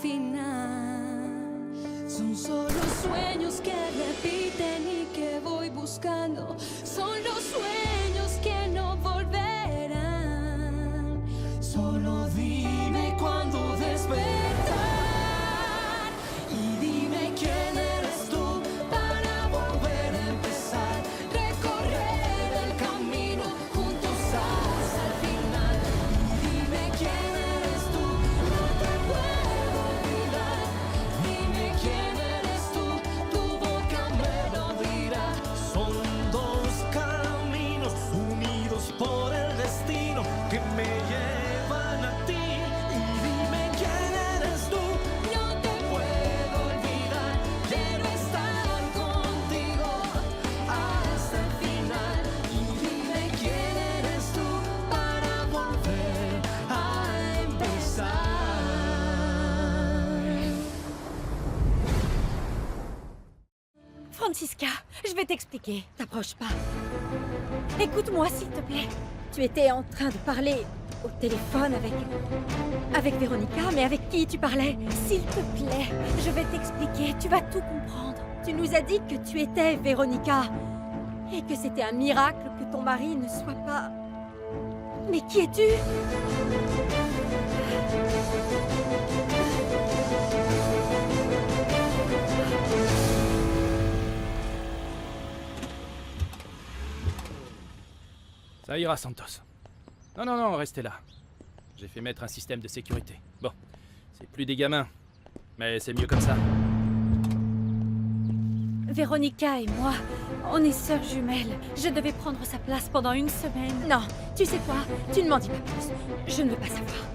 final. Son solo sueños que repiten y que voy buscando. Son los sueños que no volverán. Solo dime cuándo despertar. Y dime quién eres tú para volver a empezar. Recorrer el camino juntos hasta el final. Y dime quién eres tú, no te puedo olvidar. Dime quién eres tú, tu boca me lo dirá. Son dos caminos unidos por el destino que me llevan a ti. Y dime quién eres tú, No te puedo olvidar, quiero estar contigo hasta el final. Y dime quién eres tú para volver a empezar. Francisca, je vais t'expliquer. T'approches pas. Écoute-moi, s'il te plaît. Tu étais en train de parler au téléphone avec Véronica, mais avec qui tu parlais? S'il te plaît, je vais t'expliquer. Tu vas tout comprendre. Tu nous as dit que tu étais Véronica et que c'était un miracle que ton mari ne soit pas... Mais qui es-tu? Ça ira, Santos. Non, restez là. J'ai fait mettre un système de sécurité. Bon, c'est plus des gamins, mais c'est mieux comme ça. Véronica et moi, on est sœurs jumelles. Je devais prendre sa place pendant une semaine. Non, tu sais quoi? Tu ne m'en dis pas plus. Je ne veux pas savoir.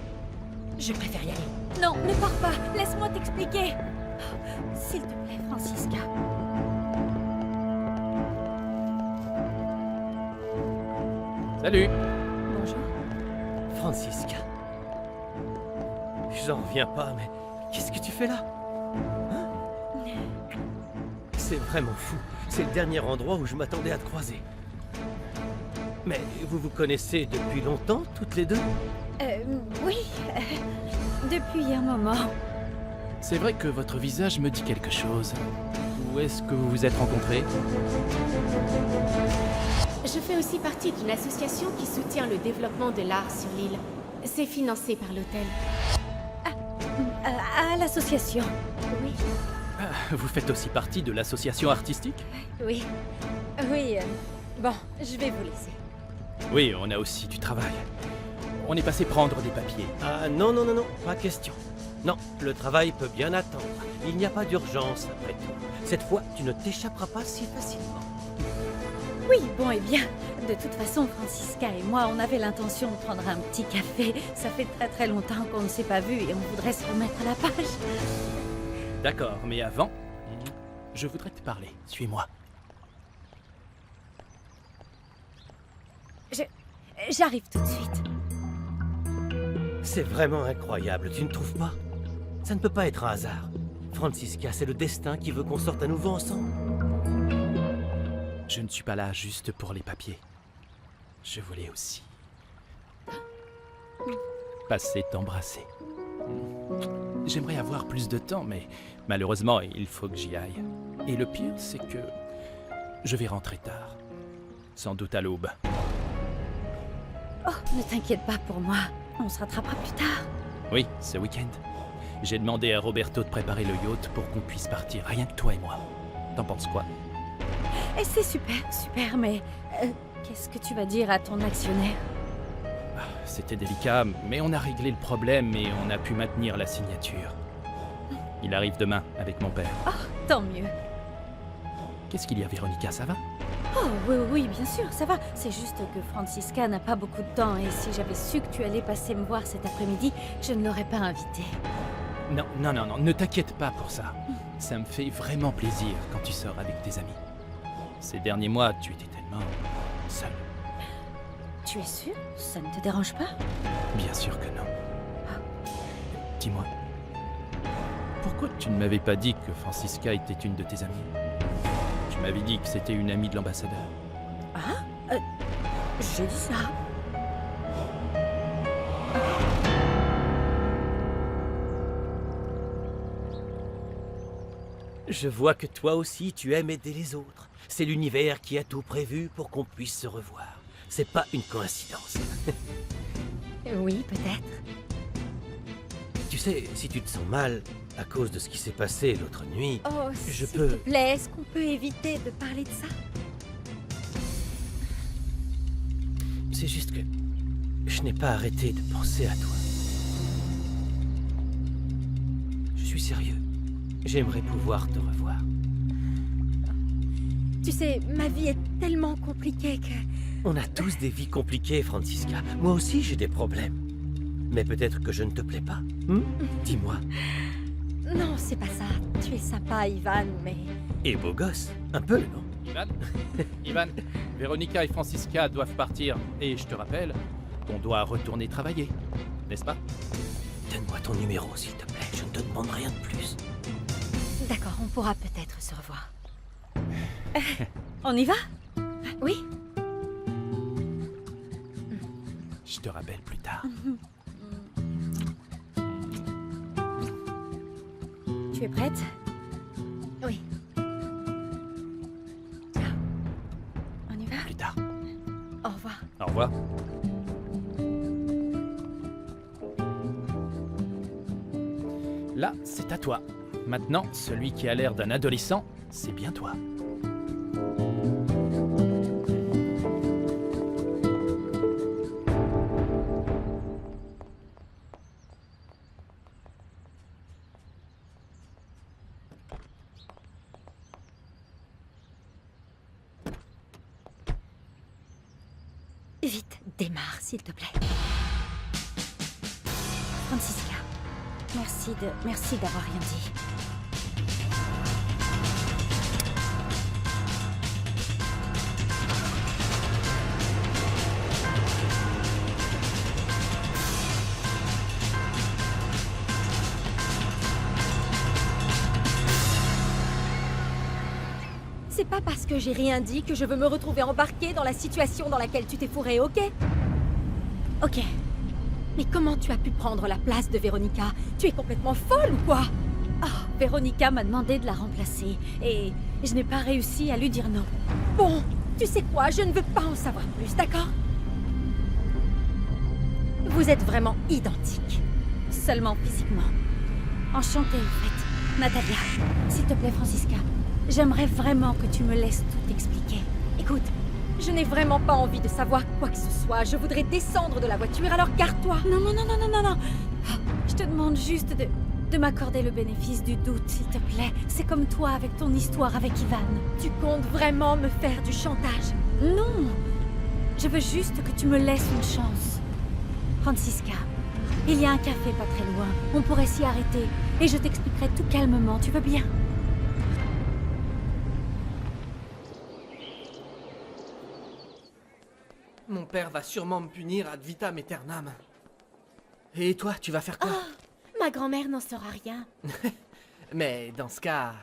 Je préfère y aller. Non, ne pars pas. Laisse-moi t'expliquer. S'il te plaît, Francisca. Salut. Bonjour. Francisca. J'en reviens pas, mais qu'est-ce que tu fais là? Hein? C'est vraiment fou. C'est le dernier endroit où je m'attendais à te croiser. Mais vous vous connaissez depuis longtemps, toutes les deux? Oui. Depuis un moment. C'est vrai que votre visage me dit quelque chose. Où est-ce que vous vous êtes rencontrés? Je fais aussi partie d'une association qui soutient le développement de l'art sur l'île. C'est financé par l'hôtel. À l'association. Oui. Vous faites aussi partie de l'association artistique? Oui. Oui. Bon, je vais vous laisser. Oui, on a aussi du travail. On est passé prendre des papiers. Ah non, pas question. Non, le travail peut bien attendre. Il n'y a pas d'urgence après tout. Cette fois, tu ne t'échapperas pas si facilement. Oui, bon, eh bien, de toute façon, Francisca et moi, on avait l'intention de prendre un petit café. Ça fait très longtemps qu'on ne s'est pas vus et on voudrait se remettre à la page. D'accord, mais avant, je voudrais te parler. Suis-moi. J'arrive tout de suite. C'est vraiment incroyable, tu ne trouves pas? Ça ne peut pas être un hasard. Francisca, c'est le destin qui veut qu'on sorte à nouveau ensemble. Je ne suis pas là juste pour les papiers. Je voulais aussi passer t'embrasser. J'aimerais avoir plus de temps, mais malheureusement, il faut que j'y aille. Et le pire, c'est que je vais rentrer tard. Sans doute à l'aube. Oh, ne t'inquiète pas pour moi. On se rattrapera plus tard. Oui, ce week-end. J'ai demandé à Roberto de préparer le yacht pour qu'on puisse partir, rien que toi et moi. T'en penses quoi? Et c'est super, mais... qu'est-ce que tu vas dire à ton actionnaire? C'était délicat, mais on a réglé le problème et on a pu maintenir la signature. Il arrive demain avec mon père. Oh, tant mieux. Qu'est-ce qu'il y a, Véronica, ça va? Oh, oui, bien sûr, ça va. C'est juste que Francisca n'a pas beaucoup de temps et si j'avais su que tu allais passer me voir cet après-midi, je ne l'aurais pas invité. Non, ne t'inquiète pas pour ça. Ça me fait vraiment plaisir quand tu sors avec tes amis. Ces derniers mois, tu étais tellement seul. Tu es sûr? Ça ne te dérange pas? Bien sûr que non. Dis-moi, pourquoi tu ne m'avais pas dit que Francisca était une de tes amies? Tu m'avais dit que c'était une amie de l'ambassadeur. Ah? J'ai dit ça? Je vois que toi aussi tu aimes aider les autres. C'est l'univers qui a tout prévu pour qu'on puisse se revoir. C'est pas une coïncidence. Oui, peut-être. Tu sais, si tu te sens mal à cause de ce qui s'est passé l'autre nuit, Oh, Je s'il peux- te plaît, est-ce qu'on peut éviter de parler de ça? c'est juste que je n'ai pas arrêté de penser à toi. Je suis sérieux. J'aimerais pouvoir te revoir. Tu sais, ma vie est tellement compliquée que... On a tous des vies compliquées, Francisca. Moi aussi, j'ai des problèmes. Mais peut-être que je ne te plais pas. Dis-moi. Non, c'est pas ça. Tu es sympa, Ivan, mais... Et beau gosse. Un peu, non? Ivan Ivan, Véronica et Francisca doivent partir. Et je te rappelle qu'on doit retourner travailler. N'est-ce pas? Donne-moi ton numéro, s'il te plaît. Je ne te demande rien de plus. D'accord, on pourra peut-être se revoir. On y va? Oui? Je te rappelle plus tard. Tu es prête? Oui. Ah. On y va? Plus tard. Au revoir. Au revoir. Là, c'est à toi. Maintenant, celui qui a l'air d'un adolescent, c'est bien toi. Vite, démarre, s'il te plaît. Francisca, merci d'avoir rien dit. C'est pas parce que j'ai rien dit que je veux me retrouver embarquée dans la situation dans laquelle tu t'es fourrée, ok? Ok. Mais comment tu as pu prendre la place de Véronica? Tu es complètement folle ou quoi? Oh, Véronica m'a demandé de la remplacer et je n'ai pas réussi à lui dire non. Bon, tu sais quoi? Je ne veux pas en savoir plus, d'accord? Vous êtes vraiment identiques. Seulement physiquement. Enchantée, en fait. Natalia, s'il te plaît, Francisca. J'aimerais vraiment que tu me laisses tout expliquer. Écoute, je n'ai vraiment pas envie de savoir quoi que ce soit. Je voudrais descendre de la voiture, alors garde-toi. Non, non, non, non, non, non, non. Ah, je te demande juste de m'accorder le bénéfice du doute, s'il te plaît. C'est comme toi avec ton histoire avec Ivan. Tu comptes vraiment me faire du chantage? Non. Je veux juste que tu me laisses une chance. Francisca, il y a un café pas très loin. On pourrait s'y arrêter et je t'expliquerai tout calmement. Tu veux bien? Mon père va sûrement me punir ad vitam aeternam. Et toi, tu vas faire quoi? Ma grand-mère n'en saura rien. Mais dans ce cas,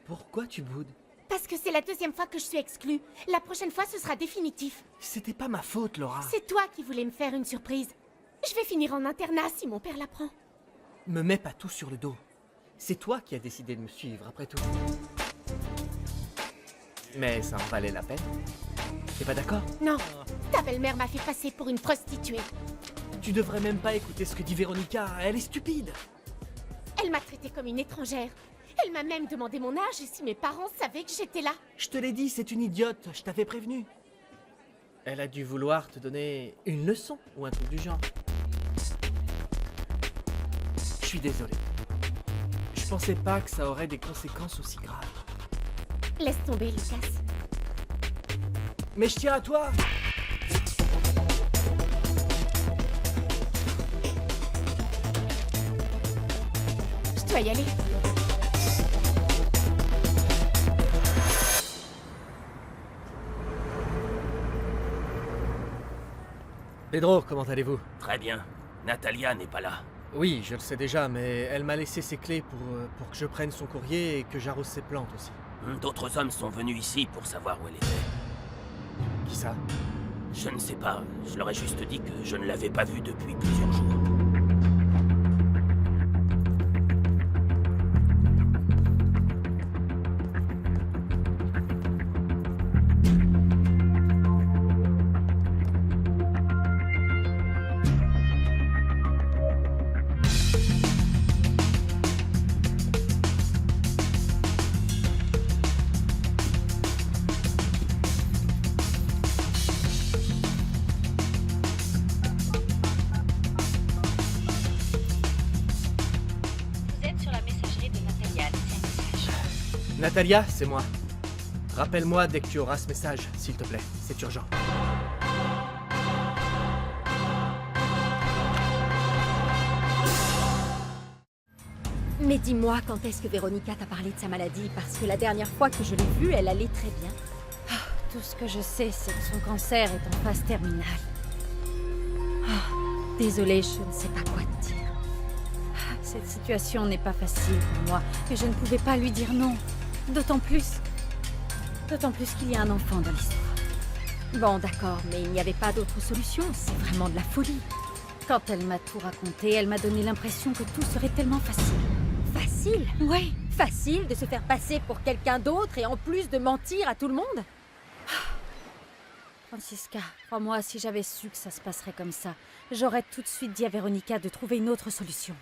pourquoi tu boudes? Parce que c'est la deuxième fois que je suis exclue. La prochaine fois, ce sera définitif. C'était pas ma faute, Laura. C'est toi qui voulais me faire une surprise. Je vais finir en internat si mon père l'apprend. Me mets pas tout sur le dos. C'est toi qui as décidé de me suivre, après tout. Mais ça en valait la peine. T'es pas d'accord? Non, ta belle-mère m'a fait passer pour une prostituée. Tu devrais même pas écouter ce que dit Véronica, elle est stupide. Elle m'a traitée comme une étrangère. Elle m'a même demandé mon âge et si mes parents savaient que j'étais là. Je te l'ai dit, c'est une idiote, je t'avais prévenu. Elle a dû vouloir te donner une leçon ou un truc du genre. Je suis désolé. Je pensais pas que ça aurait des conséquences aussi graves. Laisse tomber, Lucas. Mais je tiens à toi! Je dois y aller. Pedro, comment allez-vous? Très bien. Natalia n'est pas là. Oui, je le sais déjà, mais elle m'a laissé ses clés pour que je prenne son courrier et que j'arrose ses plantes aussi. D'autres hommes sont venus ici pour savoir où elle était. Qui ça? Je ne sais pas. Je leur ai juste dit que je ne l'avais pas vue depuis plusieurs jours. Natalia, c'est moi. Rappelle-moi dès que tu auras ce message, s'il te plaît. C'est urgent. Mais dis-moi, quand est-ce que Véronica t'a parlé de sa maladie? Parce que la dernière fois que je l'ai vue, elle allait très bien. Tout ce que je sais, c'est que son cancer est en phase terminale. Désolée, je ne sais pas quoi te dire. Cette situation n'est pas facile pour moi, mais je ne pouvais pas lui dire non. D'autant plus qu'il y a un enfant dans l'histoire. Bon, d'accord, mais il n'y avait pas d'autre solution, c'est vraiment de la folie. Quand elle m'a tout raconté, elle m'a donné l'impression que tout serait tellement facile. Facile? Oui, facile de se faire passer pour quelqu'un d'autre et en plus de mentir à tout le monde? Francisca, crois-moi, si j'avais su que ça se passerait comme ça, j'aurais tout de suite dit à Véronica de trouver une autre solution.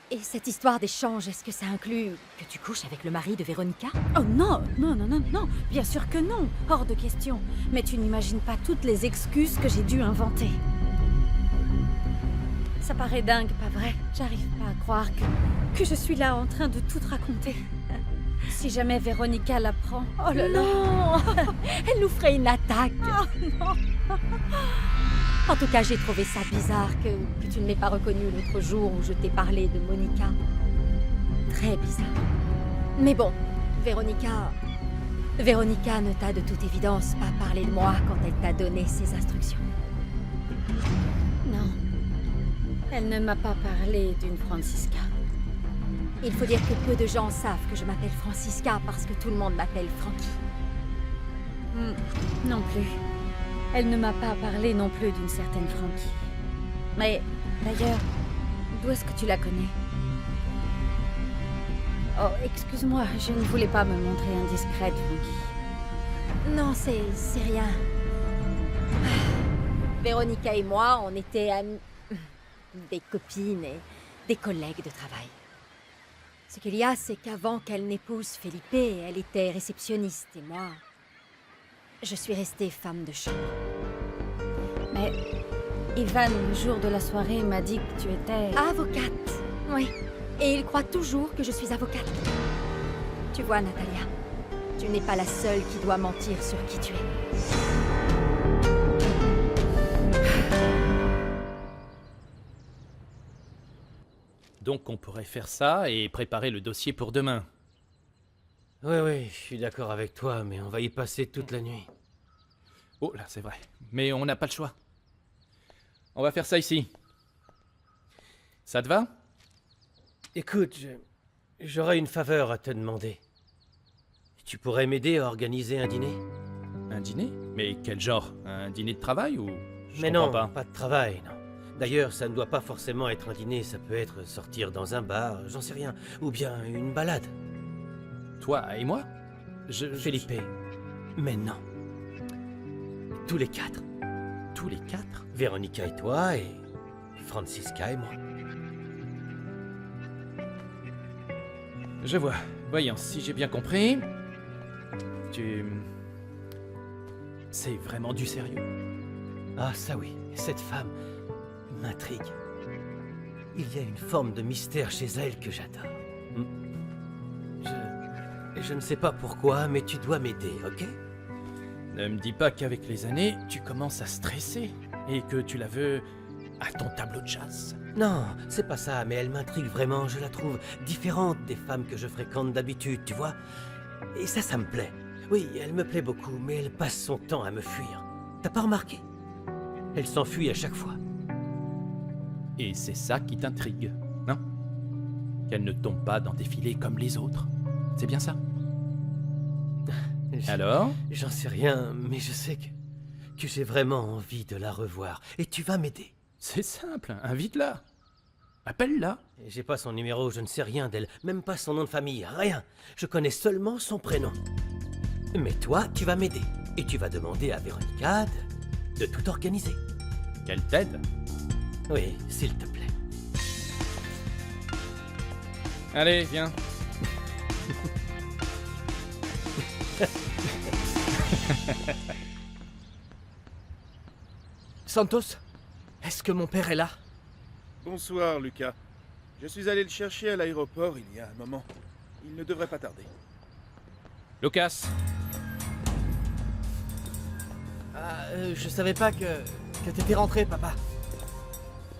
Et cette histoire d'échange, est-ce que ça inclut que tu couches avec le mari de Véronica? Oh non, non, non, non, non, bien sûr que non, hors de question. Mais tu n'imagines pas toutes les excuses que j'ai dû inventer. Ça paraît dingue, pas vrai? J'arrive pas à croire que je suis là en train de tout te raconter. Si jamais Véronica l'apprend... Oh là là! Non. Elle nous ferait une attaque! Oh non! En tout cas, j'ai trouvé ça bizarre que tu ne m'aies pas reconnue l'autre jour où je t'ai parlé de Monica. Très bizarre. Mais bon, Véronica ne t'a de toute évidence pas parlé de moi quand elle t'a donné ses instructions. Non. Elle ne m'a pas parlé d'une Francisca. Il faut dire que peu de gens savent que je m'appelle Francisca parce que tout le monde m'appelle Frankie. Non plus. Elle ne m'a pas parlé non plus d'une certaine Frankie. Mais, d'ailleurs, d'où est-ce que tu la connais? Oh, excuse-moi, je ne voulais pas me montrer indiscrète, Frankie. Non, c'est rien. Véronica et moi, on était amis... des copines et des collègues de travail. Ce qu'il y a, c'est qu'avant qu'elle n'épouse Felipe, elle était réceptionniste et moi... je suis restée femme de chambre. Mais Ivan, le jour de la soirée, m'a dit que tu étais... avocate, oui. Et il croit toujours que je suis avocate. Tu vois, Natalia, tu n'es pas la seule qui doit mentir sur qui tu es. Donc on pourrait faire ça et préparer le dossier pour demain. Oui, je suis d'accord avec toi, mais on va y passer toute la nuit. Oh là, c'est vrai. Mais on n'a pas le choix. On va faire ça ici. Ça te va? Écoute, j'aurais une faveur à te demander. Tu pourrais m'aider à organiser un dîner? Un dîner? Mais quel genre? Un dîner de travail ou... Mais non, pas de travail, non. D'ailleurs, ça ne doit pas forcément être un dîner, ça peut être sortir dans un bar, j'en sais rien, ou bien une balade. Toi et moi? Felipe, mais non. Tous les quatre. Tous les quatre? Véronica et toi, et Francisca et moi. Je vois. Voyons, si j'ai bien compris... C'est vraiment du sérieux? Ah ça oui, cette femme m'intrigue. Il y a une forme de mystère chez elle que j'adore. Je ne sais pas pourquoi, mais tu dois m'aider, ok? Ne me dis pas qu'avec les années, tu commences à stresser et que tu la veux à ton tableau de chasse. Non, c'est pas ça, mais elle m'intrigue vraiment. Je la trouve différente des femmes que je fréquente d'habitude, tu vois? Et ça me plaît. Oui, elle me plaît beaucoup, mais elle passe son temps à me fuir. T'as pas remarqué? Elle s'enfuit à chaque fois. Et c'est ça qui t'intrigue, non? Qu'elle ne tombe pas dans des filets comme les autres. C'est bien ça? Alors? J'en sais rien, mais je sais que j'ai vraiment envie de la revoir. Et tu vas m'aider. C'est simple, invite-la. Appelle-la. J'ai pas son numéro, je ne sais rien d'elle. Même pas son nom de famille, rien. Je connais seulement son prénom. Mais toi, tu vas m'aider. Et tu vas demander à Véronica de tout organiser. Qu'elle t'aide? Oui, s'il te plaît. Allez, viens. Santos, est-ce que mon père est là? Bonsoir, Lucas. Je suis allé le chercher à l'aéroport il y a un moment. Il ne devrait pas tarder. Lucas, Je savais pas que t'étais rentré, papa.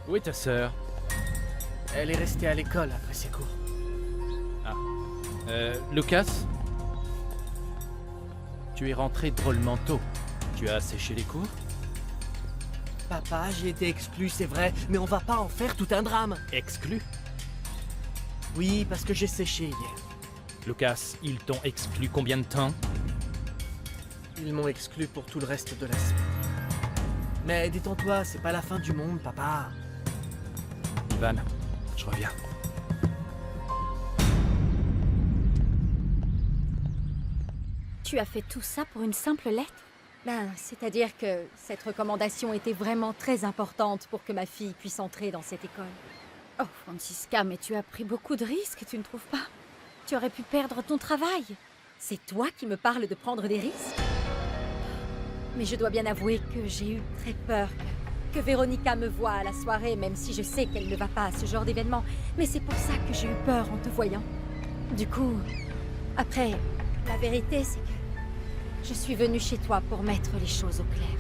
où est ta sœur? Elle est restée à l'école après ses cours. Lucas? Tu es rentré drôlement tôt. Tu as séché les cours? Papa, j'ai été exclu, c'est vrai, mais on va pas en faire tout un drame. Exclu? Oui, parce que j'ai séché hier. Lucas, ils t'ont exclu combien de temps? Ils m'ont exclu pour tout le reste de la semaine. Mais détends-toi, c'est pas la fin du monde, papa. Ivan, je reviens. Tu as fait tout ça pour une simple lettre? Ben, c'est-à-dire que cette recommandation était vraiment très importante pour que ma fille puisse entrer dans cette école. Oh, Francisca, mais tu as pris beaucoup de risques, tu ne trouves pas? Tu aurais pu perdre ton travail. C'est toi qui me parles de prendre des risques? Mais je dois bien avouer que j'ai eu très peur que Véronica me voie à la soirée, même si je sais qu'elle ne va pas à ce genre d'événement. Mais c'est pour ça que j'ai eu peur en te voyant. Du coup, après, la vérité, c'est que je suis venue chez toi pour mettre les choses au clair.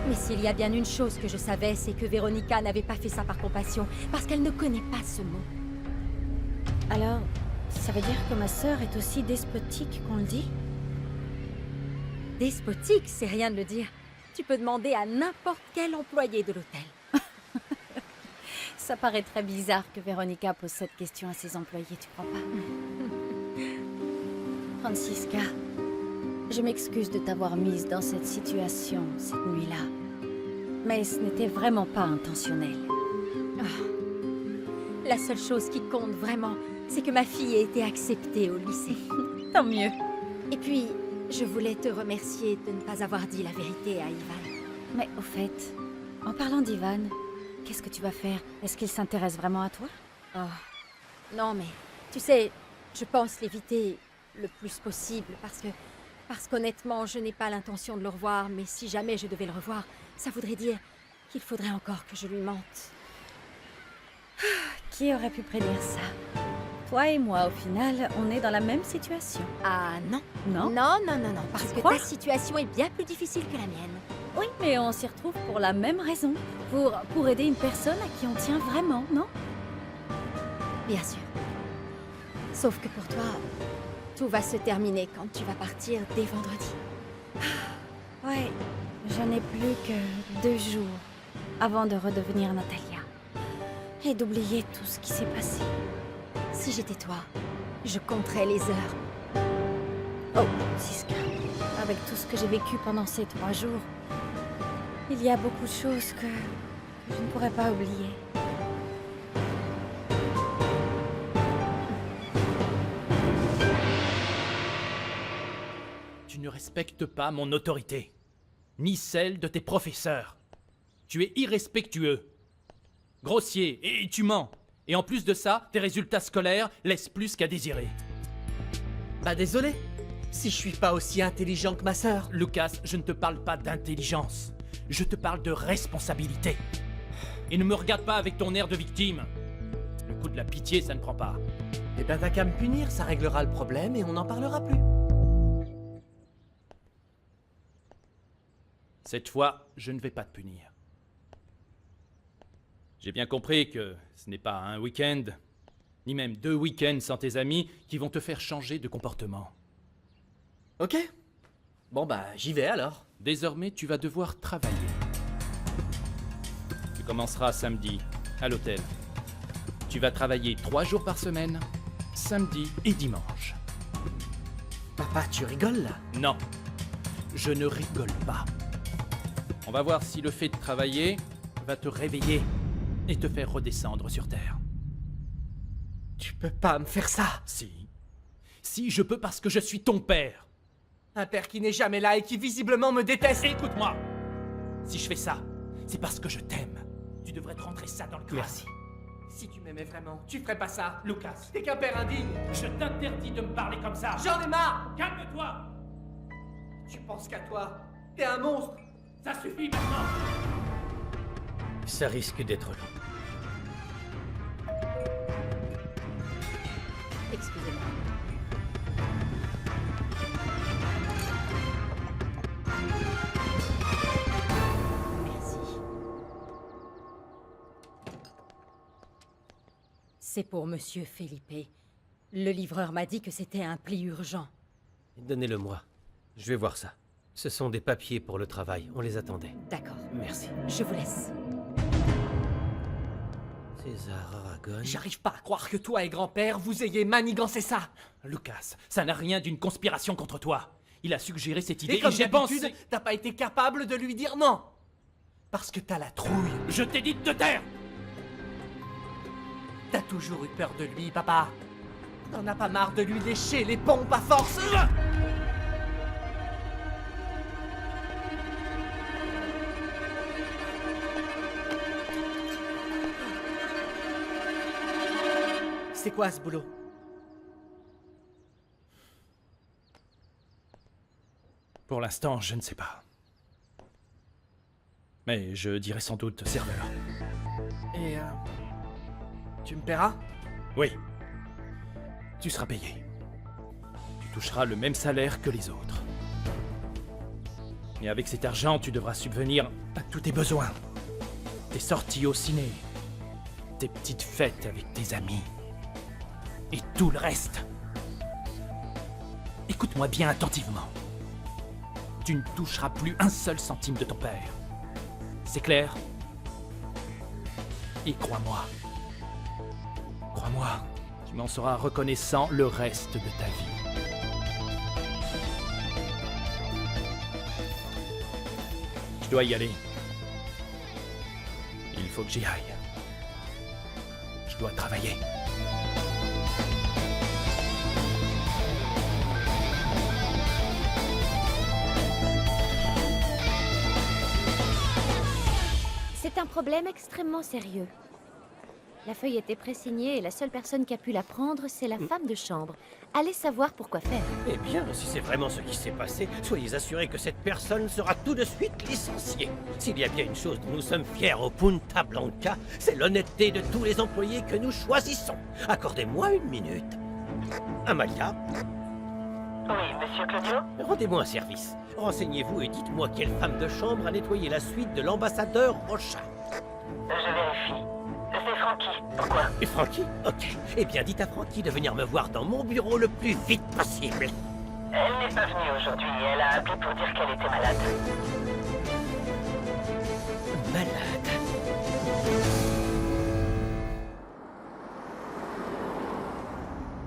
Mais s'il y a bien une chose que je savais, c'est que Véronica n'avait pas fait ça par compassion, parce qu'elle ne connaît pas ce mot. Alors, ça veut dire que ma sœur est aussi despotique qu'on le dit? Despotique, c'est rien de le dire. Tu peux demander à n'importe quel employé de l'hôtel. Ça paraît très bizarre que Véronica pose cette question à ses employés, tu crois pas? Francisca, je m'excuse de t'avoir mise dans cette situation cette nuit-là. Mais ce n'était vraiment pas intentionnel. Ah. La seule chose qui compte vraiment, c'est que ma fille ait été acceptée au lycée. Tant mieux. Et puis, je voulais te remercier de ne pas avoir dit la vérité à Ivan. Mais au fait, en parlant d'Ivan, qu'est-ce que tu vas faire? Est-ce qu'il s'intéresse vraiment à toi? Oh, non, mais tu sais, je pense l'éviter le plus possible parce qu'honnêtement, je n'ai pas l'intention de le revoir, mais si jamais je devais le revoir, ça voudrait dire qu'il faudrait encore que je lui mente. Qui aurait pu prédire ça? Toi et moi, au final, on est dans la même situation. Ah non. Non? Non, non, non, non, parce que ta situation est bien plus difficile que la mienne. Oui, mais on s'y retrouve pour la même raison. Pour aider une personne à qui on tient vraiment, non? Bien sûr. Sauf que pour toi, tout va se terminer quand tu vas partir dès vendredi. Ouais, je n'ai plus que 2 jours avant de redevenir Natalia. Et d'oublier tout ce qui s'est passé. Si j'étais toi, je compterais les heures. Oh, Siska, avec tout ce que j'ai vécu pendant ces 3 jours, il y a beaucoup de choses que je ne pourrais pas oublier. Tu ne respectes pas mon autorité, ni celle de tes professeurs. Tu es irrespectueux, grossier, et tu mens. Et en plus de ça, tes résultats scolaires laissent plus qu'à désirer. Bah désolé, si je suis pas aussi intelligent que ma sœur. Lucas, je ne te parle pas d'intelligence. Je te parle de responsabilité. Et ne me regarde pas avec ton air de victime. Le coup de la pitié, ça ne prend pas. Eh ben t'as qu'à me punir, ça réglera le problème et on n'en parlera plus. Cette fois, je ne vais pas te punir. J'ai bien compris que ce n'est pas un week-end, ni même 2 week-ends sans tes amis qui vont te faire changer de comportement. Ok. Bon bah j'y vais alors. Désormais, tu vas devoir travailler. Tu commenceras samedi, à l'hôtel. Tu vas travailler 3 jours par semaine, samedi et dimanche. Papa, tu rigoles là? Non, je ne rigole pas. On va voir si le fait de travailler va te réveiller et te faire redescendre sur Terre. Tu peux pas me faire ça. Si. Si, je peux parce que je suis ton père. Un père qui n'est jamais là et qui visiblement me déteste. Écoute-moi. Si je fais ça, c'est parce que je t'aime. Tu devrais te rentrer ça dans le crâne. Merci. Si tu m'aimais vraiment, tu ferais pas ça. Lucas, t'es qu'un père indigne. Je t'interdis de me parler comme ça. J'en ai marre. Calme-toi. Tu penses qu'à toi. T'es un monstre. Ça suffit maintenant. Ça risque d'être long. Excusez-moi. Merci. C'est pour Monsieur Felipe. Le livreur m'a dit que c'était un pli urgent. Donnez-le-moi. Je vais voir ça. Ce sont des papiers pour le travail. On les attendait. D'accord. Merci. Je vous laisse. César Aragon... J'arrive pas à croire que toi et grand-père, vous ayez manigancé ça. Lucas, ça n'a rien d'une conspiration contre toi. Il a suggéré cette idée Et comme j'ai d'habitude, pensé... t'as pas été capable de lui dire non. Parce que t'as la trouille. Je t'ai dit de te taire. T'as toujours eu peur de lui, papa. T'en as pas marre de lui lécher les pompes à force. C'est quoi ce boulot? Pour l'instant, je ne sais pas. Mais je dirais sans doute serveur. Et tu me paieras? Oui. Tu seras payé. Tu toucheras le même salaire que les autres. Et avec cet argent, tu devras subvenir à tous tes besoins. Tes sorties au ciné. Tes petites fêtes avec tes amis. Et tout le reste. Écoute-moi bien attentivement. Tu ne toucheras plus un seul centime de ton père. C'est clair? Et crois-moi. Crois-moi, tu m'en seras reconnaissant le reste de ta vie. Je dois y aller. Il faut que j'y aille. Je dois travailler. C'est un problème extrêmement sérieux. La feuille était présignée et la seule personne qui a pu la prendre, c'est la femme de chambre. Allez savoir pourquoi faire. Eh bien, si c'est vraiment ce qui s'est passé, soyez assurés que cette personne sera tout de suite licenciée. S'il y a bien une chose dont nous sommes fiers au Punta Blanca, c'est l'honnêteté de tous les employés que nous choisissons. Accordez-moi une minute. Amalia? Oui, monsieur Claudio? Rendez-moi un service. Renseignez-vous et dites-moi quelle femme de chambre a nettoyé la suite de l'ambassadeur Rocha. Je vérifie. C'est Francky. Pourquoi? Et Francky? Ok. Eh bien, dites à Francky de venir me voir dans mon bureau le plus vite possible. Elle n'est pas venue aujourd'hui. Elle a appelé pour dire qu'elle était malade. Malade.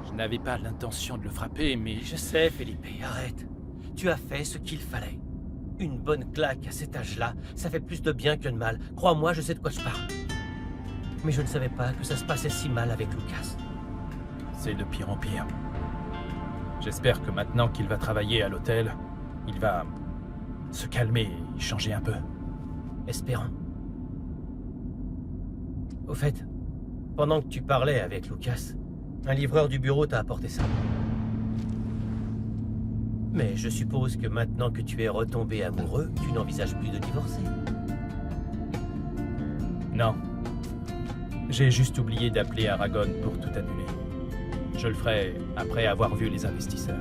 Je n'avais pas l'intention de le frapper, mais Je sais, Felipe, arrête. Tu as fait ce qu'il fallait. Une bonne claque à cet âge-là, ça fait plus de bien que de mal. Crois-moi, je sais de quoi je parle. Mais je ne savais pas que ça se passait si mal avec Lucas. c'est de pire en pire. J'espère que maintenant qu'il va travailler à l'hôtel, il va se calmer et changer un peu. Espérons. Au fait, pendant que tu parlais avec Lucas, un livreur du bureau t'a apporté ça. Mais je suppose que maintenant que tu es retombé amoureux, tu n'envisages plus de divorcer. Non. J'ai juste oublié d'appeler Aragon pour tout annuler. Je le ferai après avoir vu les investisseurs.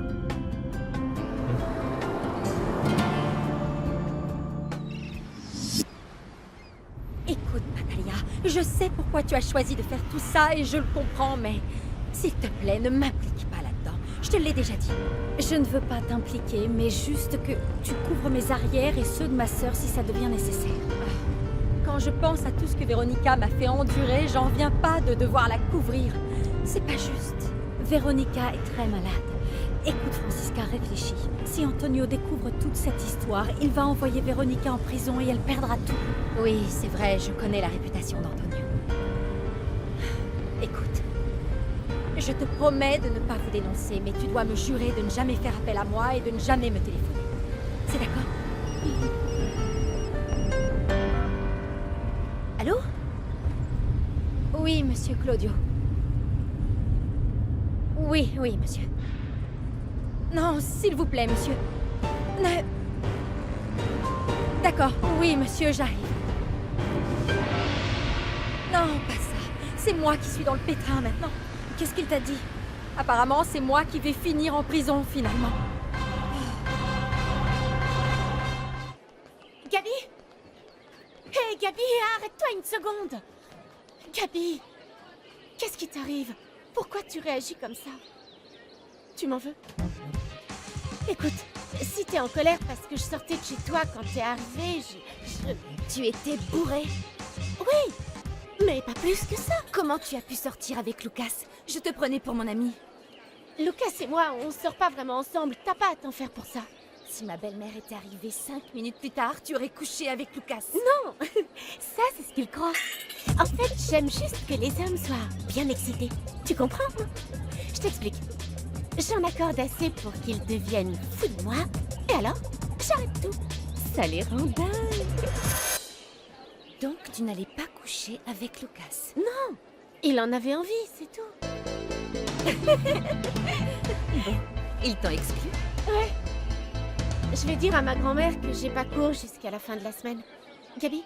Écoute, Natalia, je sais pourquoi tu as choisi de faire tout ça et je le comprends, mais s'il te plaît, ne m'implique pas là-dedans. Je te l'ai déjà dit. Je ne veux pas t'impliquer, mais juste que tu couvres mes arrières et ceux de ma sœur si ça devient nécessaire. Quand je pense à tout ce que Véronica m'a fait endurer, j'en viens pas de devoir la couvrir. C'est pas juste. Véronica est très malade. Écoute, Francisca, réfléchis. Si Antonio découvre toute cette histoire, il va envoyer Véronica en prison et elle perdra tout. Oui, c'est vrai, je connais la réputation d'Antonio. Écoute, je te promets de ne pas vous dénoncer, mais tu dois me jurer de ne jamais faire appel à moi et de ne jamais me téléphoner. C'est d'accord? Allô? Oui, monsieur Claudio. Oui, oui, monsieur. Non, s'il vous plaît, monsieur. Ne... D'accord, oui, monsieur, j'arrive. Non, pas ça. C'est moi qui suis dans le pétrin maintenant. Qu'est-ce qu'il t'a dit? Apparemment, c'est moi qui vais finir en prison, finalement. Gabi! Hé, Gabi, arrête-toi une seconde! Gabi! Qu'est-ce qui t'arrive? Pourquoi tu réagis comme ça? Tu m'en veux? Écoute, si t'es en colère parce que je sortais de chez toi quand t'es arrivé, Tu étais bourré. Oui! Mais pas plus que ça! Comment tu as pu sortir avec Lucas? Je te prenais pour mon ami. Lucas et moi, on sort pas vraiment ensemble, t'as pas à t'en faire pour ça. Si ma belle-mère était arrivée 5 minutes plus tard, tu aurais couché avec Lucas. Non! Ça, c'est ce qu'il croit. En fait, j'aime juste que les hommes soient bien excités. Tu comprends? Je t'explique. J'en accorde assez pour qu'ils deviennent fous de moi. Et alors, j'arrête tout. Ça les rend dingues. Donc tu n'allais pas coucher avec Lucas. Non! Il en avait envie, c'est tout. Il t'en exclut? Ouais. Je vais dire à ma grand-mère que j'ai pas cours jusqu'à la fin de la semaine. Gabi,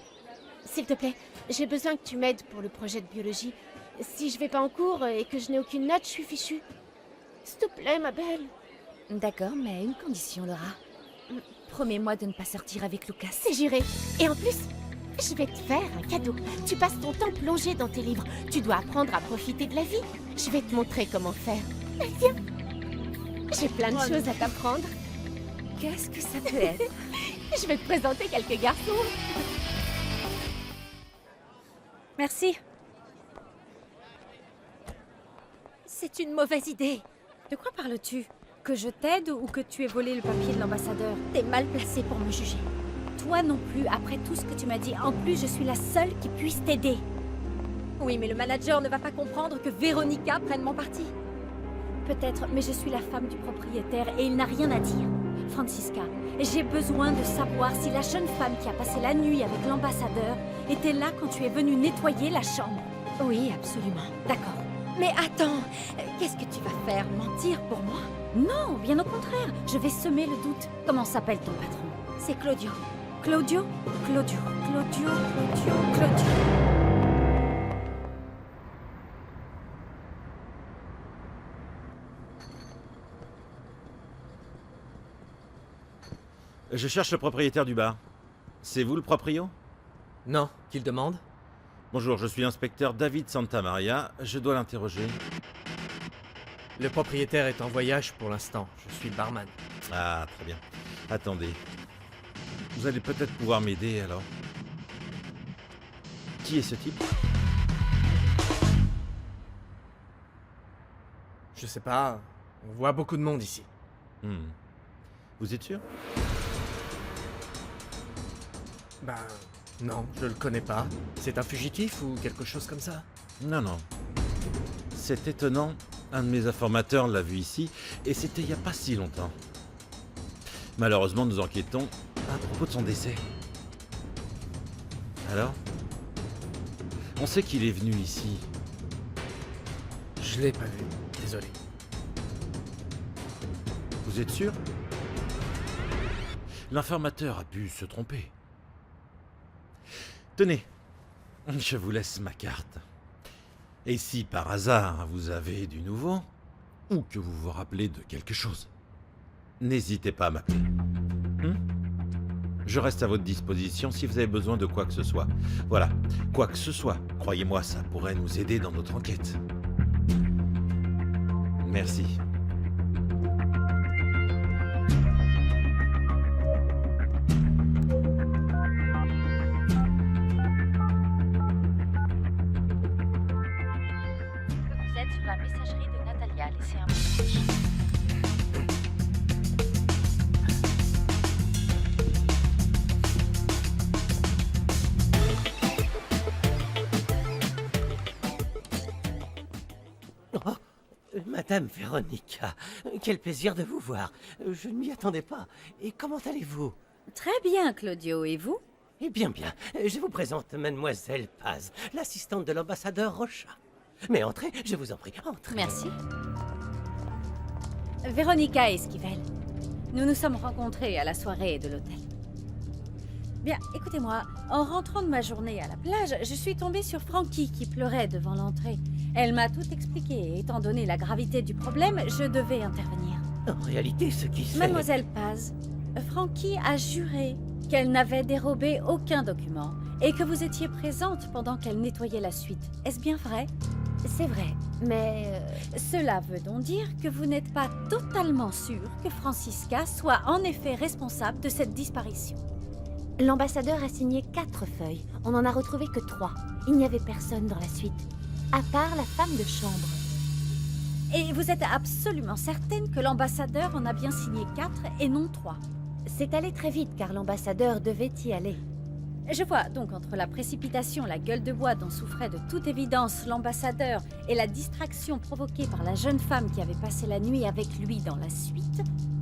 s'il te plaît, j'ai besoin que tu m'aides pour le projet de biologie. Si je vais pas en cours et que je n'ai aucune note, je suis fichue. S'il te plaît, ma belle. D'accord, mais à une condition, Laura. Promets-moi de ne pas sortir avec Lucas. C'est juré. Et en plus, je vais te faire un cadeau. Tu passes ton temps plongé dans tes livres. Tu dois apprendre à profiter de la vie. Je vais te montrer comment faire. Viens. J'ai plein de choses à t'apprendre. Qu'est-ce que ça peut être? Je vais te présenter quelques garçons. Merci. C'est une mauvaise idée. De quoi parles-tu? Que je t'aide ou que tu aies volé le papier de l'ambassadeur? T'es mal placé pour me juger. Toi non plus, après tout ce que tu m'as dit. En plus, je suis la seule qui puisse t'aider. Oui, mais le manager ne va pas comprendre que Véronica prenne mon parti. Peut-être, mais je suis la femme du propriétaire et il n'a rien à dire. Francisca, j'ai besoin de savoir si la jeune femme qui a passé la nuit avec l'ambassadeur était là quand tu es venue nettoyer la chambre. Oui, absolument. D'accord. Mais attends, qu'est-ce que tu vas faire? Mentir pour moi? Non, bien au contraire. Je vais semer le doute. Comment s'appelle ton patron? C'est Claudio. Claudio? Claudio. Claudio, Claudio, Claudio. Je cherche le propriétaire du bar. C'est vous le proprio? Non, qu'il demande? Bonjour, je suis l'inspecteur David Santamaria. Je dois l'interroger. Le propriétaire est en voyage pour l'instant. Je suis le barman. Ah, très bien. Attendez. Vous allez peut-être pouvoir m'aider alors. Qui est ce type? Je sais pas, on voit beaucoup de monde ici. Vous êtes sûr? Ben, non, je le connais pas. C'est un fugitif ou quelque chose comme ça? Non, non. C'est étonnant. Un de mes informateurs l'a vu ici, et c'était il n'y a pas si longtemps. Malheureusement, nous enquêtons à propos de son décès. Alors? On sait qu'il est venu ici. Je l'ai pas vu, désolé. Vous êtes sûr? L'informateur a pu se tromper. Tenez, je vous laisse ma carte. Et si par hasard vous avez du nouveau, ou que vous vous rappelez de quelque chose, n'hésitez pas à m'appeler. Je reste à votre disposition si vous avez besoin de quoi que ce soit. Voilà, quoi que ce soit, croyez-moi, ça pourrait nous aider dans notre enquête. Merci. Vous êtes sur la messagerie de Natalia. Laissez un message. Oh, Madame Véronica, quel plaisir de vous voir. Je ne m'y attendais pas. Et comment allez-vous? Très bien, Claudio. Et vous? Eh bien, bien. Je vous présente Mademoiselle Paz, l'assistante de l'ambassadeur Rocha. Mais entrez, je vous en prie, entrez. Merci. Véronica Esquivel. Nous nous sommes rencontrés à la soirée de l'hôtel. Bien, écoutez-moi, en rentrant de ma journée à la plage, je suis tombée sur Frankie qui pleurait devant l'entrée. Elle m'a tout expliqué et étant donné la gravité du problème, je devais intervenir. En réalité, ce qui se fait... Mademoiselle Paz, Frankie a juré qu'elle n'avait dérobé aucun document et que vous étiez présente pendant qu'elle nettoyait la suite. Est-ce bien vrai? C'est vrai, mais... Cela veut donc dire que vous n'êtes pas totalement sûr que Francisca soit en effet responsable de cette disparition. L'ambassadeur a signé 4 feuilles. On n'en a retrouvé que 3. Il n'y avait personne dans la suite, à part la femme de chambre. Et vous êtes absolument certaine que l'ambassadeur en a bien signé 4 et non 3. C'est allé très vite car l'ambassadeur devait y aller. Je vois donc entre la précipitation, la gueule de bois dont souffrait de toute évidence l'ambassadeur et la distraction provoquée par la jeune femme qui avait passé la nuit avec lui dans la suite,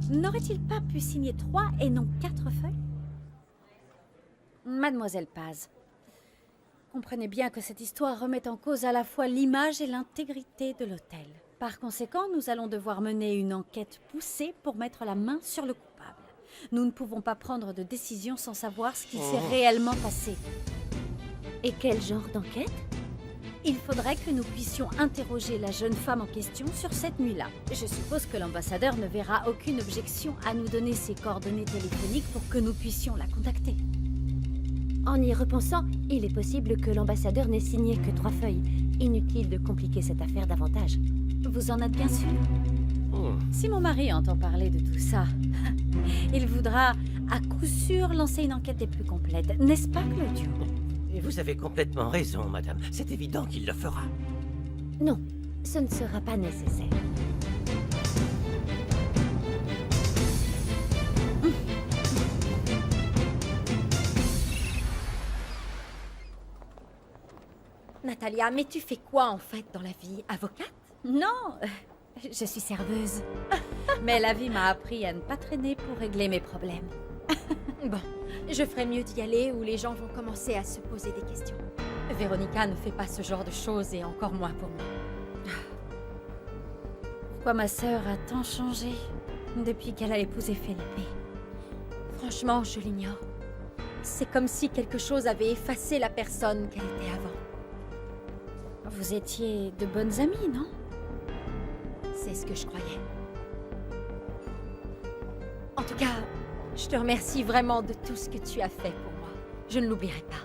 n'aurait-il pas pu signer 3 et non 4 feuilles? Mademoiselle Paz, comprenez bien que cette histoire remet en cause à la fois l'image et l'intégrité de l'hôtel. Par conséquent, nous allons devoir mener une enquête poussée pour mettre la main sur le coupable. Nous ne pouvons pas prendre de décision sans savoir ce qui s'est réellement passé. Et quel genre d'enquête? Il faudrait que nous puissions interroger la jeune femme en question sur cette nuit-là. Je suppose que l'ambassadeur ne verra aucune objection à nous donner ses coordonnées téléphoniques pour que nous puissions la contacter. En y repensant, il est possible que l'ambassadeur n'ait signé que 3 feuilles. Inutile de compliquer cette affaire davantage. Vous en êtes bien sûr? Si mon mari entend parler de tout ça, il voudra à coup sûr lancer une enquête des plus complètes. N'est-ce pas, Claudio? Et vous avez complètement raison, madame. C'est évident qu'il le fera. Non, ce ne sera pas nécessaire. Natalia, mais tu fais quoi en fait dans la vie? Avocate? Non, je suis serveuse. Mais la vie m'a appris à ne pas traîner pour régler mes problèmes. Bon, je ferais mieux d'y aller où les gens vont commencer à se poser des questions. Véronica ne fait pas ce genre de choses et encore moins pour moi. Pourquoi ma sœur a tant changé depuis qu'elle a épousé Felipe? Franchement, je l'ignore. C'est comme si quelque chose avait effacé la personne qu'elle était avant. Vous étiez de bonnes amies, non? C'est ce que je croyais. En tout cas, je te remercie vraiment de tout ce que tu as fait pour moi. Je ne l'oublierai pas.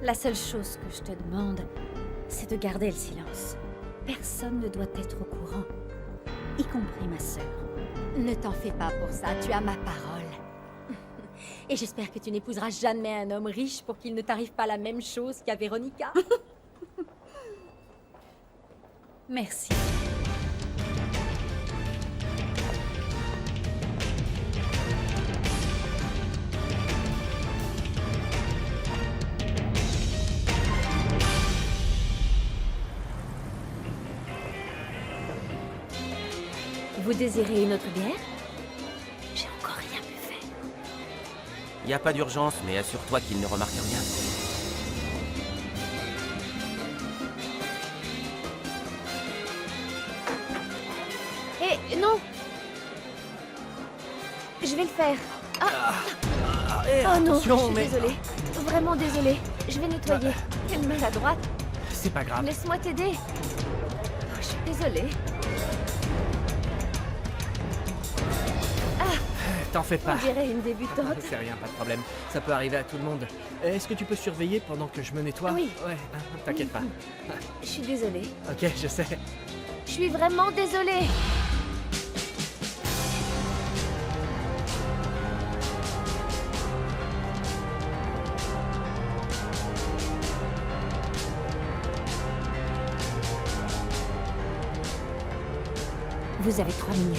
La seule chose que je te demande, c'est de garder le silence. Personne ne doit être au courant, y compris ma sœur. Ne t'en fais pas pour ça, tu as ma parole. Et j'espère que tu n'épouseras jamais un homme riche pour qu'il ne t'arrive pas la même chose qu'à Véronica. Merci. Vous désirez une autre bière? J'ai encore rien pu faire. Y a pas d'urgence, mais assure-toi qu'il ne remarque rien. Eh, non! Je vais le faire. Oh non, je suis désolée. Vraiment désolée. Je vais nettoyer. Quelle maladroite. C'est pas grave. Laisse-moi t'aider. Oh, je suis désolée. T'en fais pas. On dirait une débutante. C'est rien, pas de problème. Ça peut arriver à tout le monde. Est-ce que tu peux surveiller pendant que je me nettoie? Oui. Ouais, t'inquiète pas. Je suis désolée. Ok, je sais. Je suis vraiment désolée. Vous avez 3 minutes.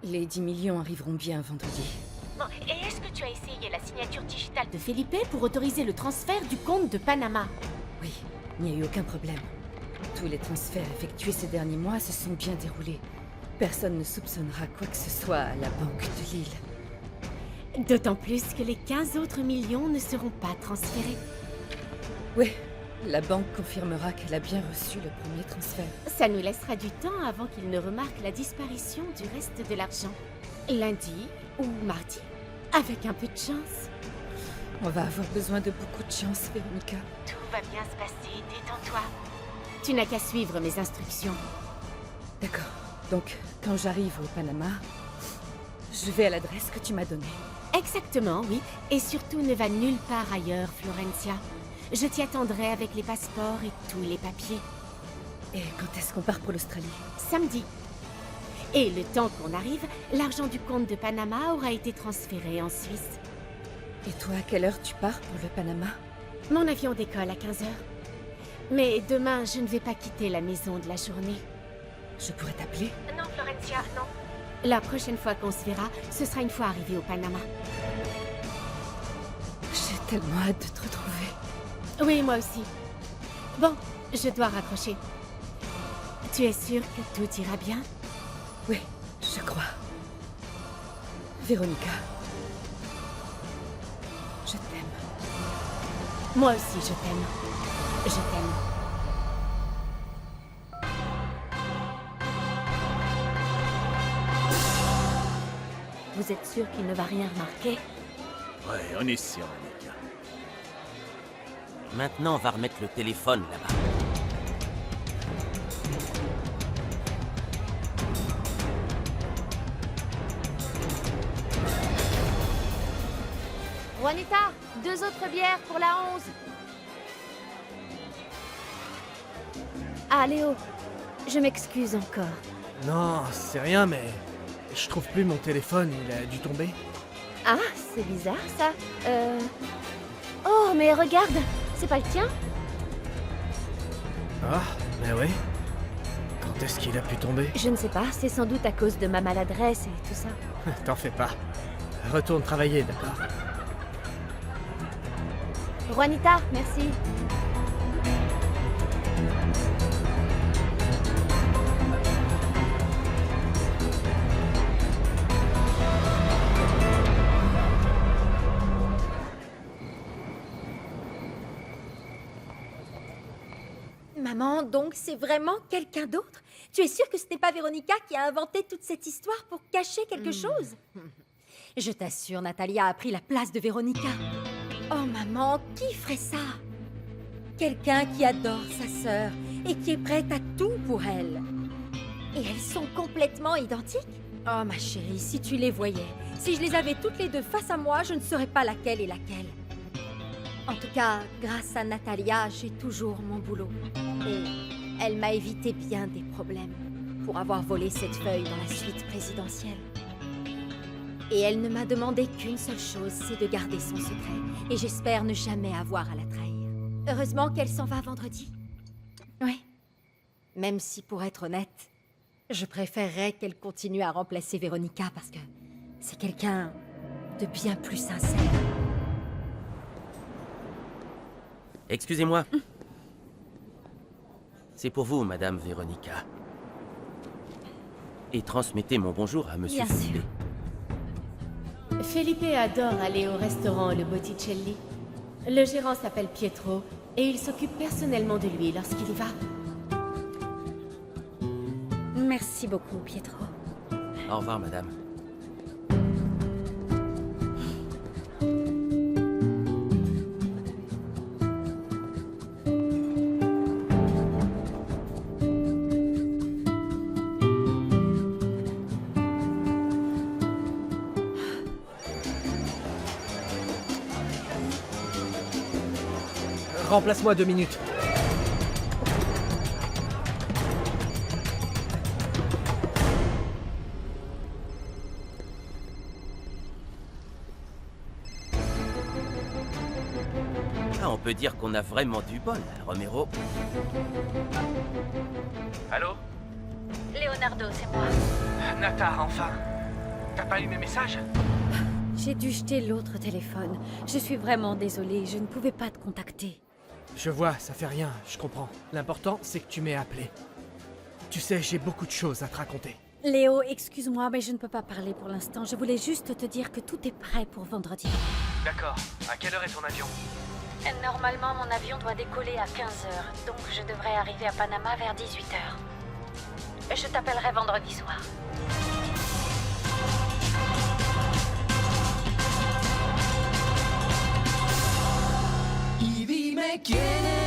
Les 10 millions arriveront bien vendredi. Bon, et est-ce que tu as essayé la signature digitale de Felipe pour autoriser le transfert du compte de Panama? Oui, il n'y a eu aucun problème. Tous les transferts effectués ces derniers mois se sont bien déroulés. Personne ne soupçonnera quoi que ce soit à la banque de Lille. D'autant plus que les 15 autres millions ne seront pas transférés. Oui, la banque confirmera qu'elle a bien reçu le premier transfert. Ça nous laissera du temps avant qu'ils ne remarquent la disparition du reste de l'argent. Lundi ou mardi, avec un peu de chance. On va avoir besoin de beaucoup de chance, Véronica. Tout va bien se passer, détends-toi. Tu n'as qu'à suivre mes instructions. D'accord. Donc, quand j'arrive au Panama, je vais à l'adresse que tu m'as donnée. Exactement, oui. Et surtout, ne va nulle part ailleurs, Florencia. Je t'y attendrai avec les passeports et tous les papiers. Et quand est-ce qu'on part pour l'Australie? Samedi. Et le temps qu'on arrive, l'argent du compte de Panama aura été transféré en Suisse. Et toi, à quelle heure tu pars pour le Panama? Mon avion décolle à 15 heures. Mais demain, je ne vais pas quitter la maison de la journée. Je pourrais t'appeler? Non, Florencia, non. La prochaine fois qu'on se verra, ce sera une fois arrivé au Panama. J'ai tellement hâte de te retrouver. Oui, moi aussi. Bon, je dois raccrocher. Tu es sûre que tout ira bien? Oui, je crois. Véronica. Je t'aime. Moi aussi, je t'aime. Je t'aime. Vous êtes sûr qu'il ne va rien remarquer? Ouais, on est sûr, Véronica. Maintenant, on va remettre le téléphone là-bas. Juanita, 2 autres bières pour la 11. Ah, Léo, je m'excuse encore. Non, c'est rien, mais je trouve plus mon téléphone, il a dû tomber. Ah, c'est bizarre ça. Oh, mais regarde, c'est pas le tien? Ah, mais oui. Quand est-ce qu'il a pu tomber? Je ne sais pas, c'est sans doute à cause de ma maladresse et tout ça. T'en fais pas. Retourne travailler, d'accord? Juanita, merci. Maman, donc c'est vraiment quelqu'un d'autre? Tu es sûre que ce n'est pas Véronica qui a inventé toute cette histoire pour cacher quelque chose? Je t'assure, Natalia a pris la place de Véronica. Oh maman, qui ferait ça? Quelqu'un qui adore sa sœur et qui est prête à tout pour elle. Et elles sont complètement identiques? Oh ma chérie, si tu les voyais, si je les avais toutes les deux face à moi, je ne saurais pas laquelle est laquelle. En tout cas, grâce à Natalia, j'ai toujours mon boulot. Et elle m'a évité bien des problèmes pour avoir volé cette feuille dans la suite présidentielle. Et elle ne m'a demandé qu'une seule chose, c'est de garder son secret. Et j'espère ne jamais avoir à la trahir. Heureusement qu'elle s'en va vendredi. Oui. Même si, pour être honnête, je préférerais qu'elle continue à remplacer Véronica parce que c'est quelqu'un de bien plus sincère. Excusez-moi. C'est pour vous, Madame Véronica. Et transmettez mon bonjour à Monsieur Bien Felipe. Felipe adore aller au restaurant Le Botticelli. Le gérant s'appelle Pietro et il s'occupe personnellement de lui lorsqu'il y va. Merci beaucoup, Pietro. Au revoir, Madame. Remplace-moi 2 minutes. Ah, on peut dire qu'on a vraiment du bol, là, Romero. Allô? Leonardo, c'est moi. Nata, enfin. T'as pas eu mes messages? J'ai dû jeter l'autre téléphone. Je suis vraiment désolée, je ne pouvais pas te contacter. Je vois, ça fait rien, je comprends. L'important, c'est que tu m'aies appelé. Tu sais, j'ai beaucoup de choses à te raconter. Léo, excuse-moi, mais je ne peux pas parler pour l'instant. Je voulais juste te dire que tout est prêt pour vendredi. D'accord. À quelle heure est ton avion? Normalement, mon avion doit décoller à 15h, donc je devrais arriver à Panama vers 18h. Je t'appellerai vendredi soir. Y dime quién